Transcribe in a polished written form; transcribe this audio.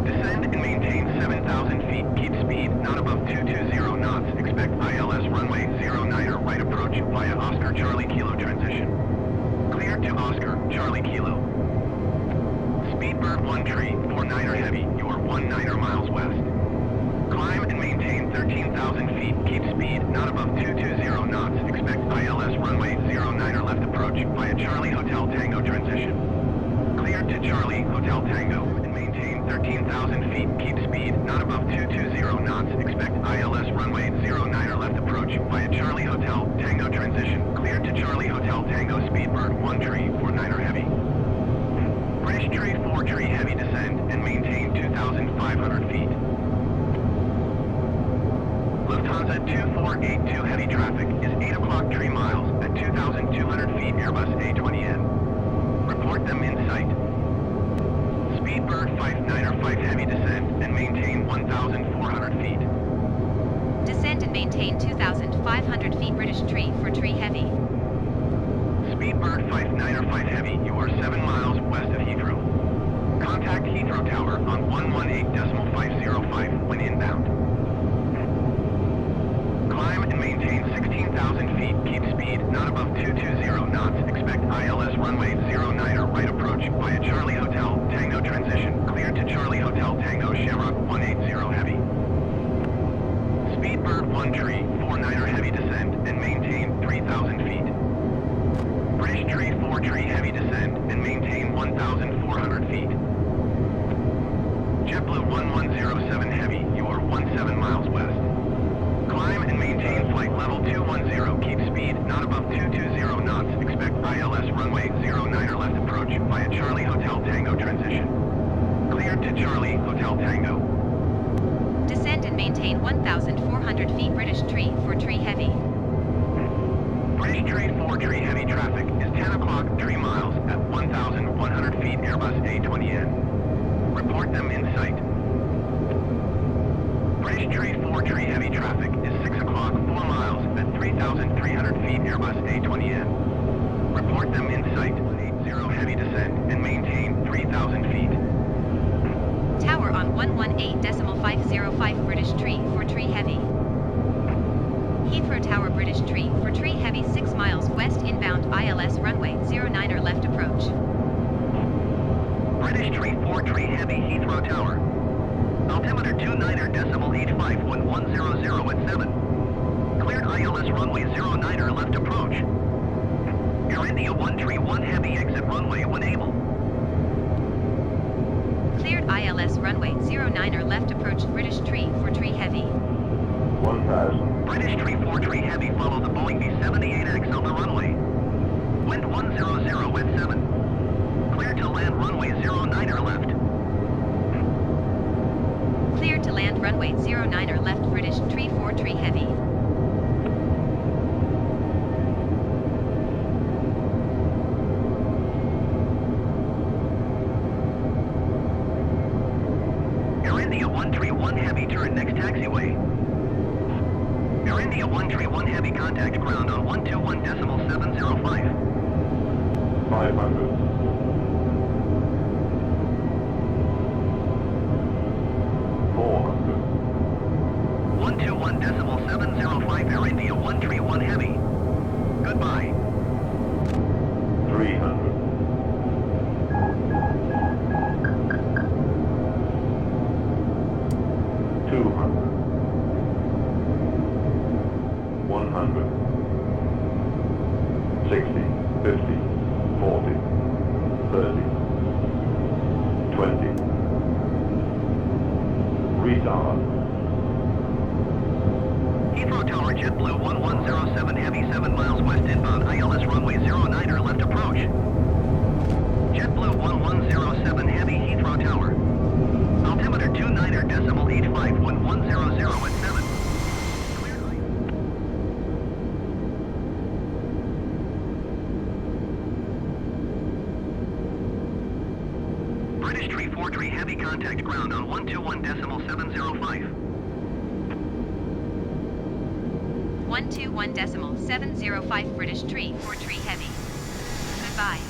Descend and maintain 7,000 feet. Keep speed not above 220 knots. Expect ILS runway 09er right approach via Oscar Charlie Kilo transition. Clear to Oscar Charlie Kilo. Speedbird 1 tree, 49er heavy. You are 19er miles west. Climb and maintain 13,000 feet. Keep speed not above 220 knots. Expect ILS runway 09er left approach via Charlie Hotel Tango transition. Clear to Charlie Hotel Tango and maintain 13,000 feet. Keep speed not above 220 knots. Expect ILS runway 09er left approach via Charlie Hotel Tango transition. Clear to Charlie Hotel Tango. Speedbird 1 tree, 49er heavy. British tree 4 tree heavy. Descend and maintain 2,500 feet. Lufthansa 2482 heavy traffic is 8 o'clock 3 miles at 2,200 feet Airbus A320. Report them in sight. Speedbird 59er 5 heavy. Descend and maintain 1,400 feet. Descend and maintain 2,500 feet British tree for tree heavy. Speedbird 59er 5 heavy. You are 7 miles west of Heathrow. Contact Heathrow Tower on 118.505 when inbound. Climb and maintain 16,000 feet. Keep speed not above 220 knots. Expect ILS runway 09er right approach via Charlie Hotel Tango transition. Clear to Charlie Hotel Tango Shamrock 180 heavy. Speedbird 1 tree, 49er heavy. Descend and maintain 3,000 feet. British tree 4 tree heavy. Descend and maintain 1,400 feet. JetBlue 1107 heavy. You are 17 miles west. Climb and maintain flight level 210. Keep speed not above 220 knots. Expect ILS runway 09er left approach via Charlie Hotel Tango transition. Clear to Charlie Hotel Tango. Descend and maintain 1,400 feet British tree for tree heavy. British tree 4 tree heavy traffic is 10 o'clock 3 miles at 1,100 feet Airbus A320. Report them in sight. British tree 4 tree heavy traffic is 6 o'clock 4 miles at 3,300 feet Airbus A320. Report them in sight. 80 heavy. Descend and maintain 3,000 feet. Tower on 118.505 British tree for tree heavy. Heathrow Tower British tree for tree heavy 6 miles west inbound ILS runway 09er left approach. British tree 4 tree heavy Heathrow Tower. Altimeter 29er.85 when 100 at 7. Cleared ILS runway 09er left approach. Air India 1 tree 1 heavy exit runway when able. Cleared ILS runway 09er left approach British tree for tree heavy. 1,000. British tree 4 tree heavy follow the Boeing B-78X on the runway. Wind 100 at 7. Clear to land runway 09er left. Clear to land runway 09er left British tree 4 tree heavy. Air India 1 tree 1 heavy turn next taxiway. Air India 1 tree 1 heavy contact ground on 121.705. 500. 400. 121.705 Air India 1 tree 1 heavy. Goodbye. 300. 200. 100. 60, 50, 40, 30, 20. Retard. Heathrow Tower JetBlue 1107 heavy 7 miles west inbound ILS runway 09er left approach. JetBlue 1107 heavy Heathrow Tower. Altimeter 29er.85 when 100 at 7. British tree 4 tree heavy contact ground on 121.705. 121.705 British tree for tree heavy. Goodbye.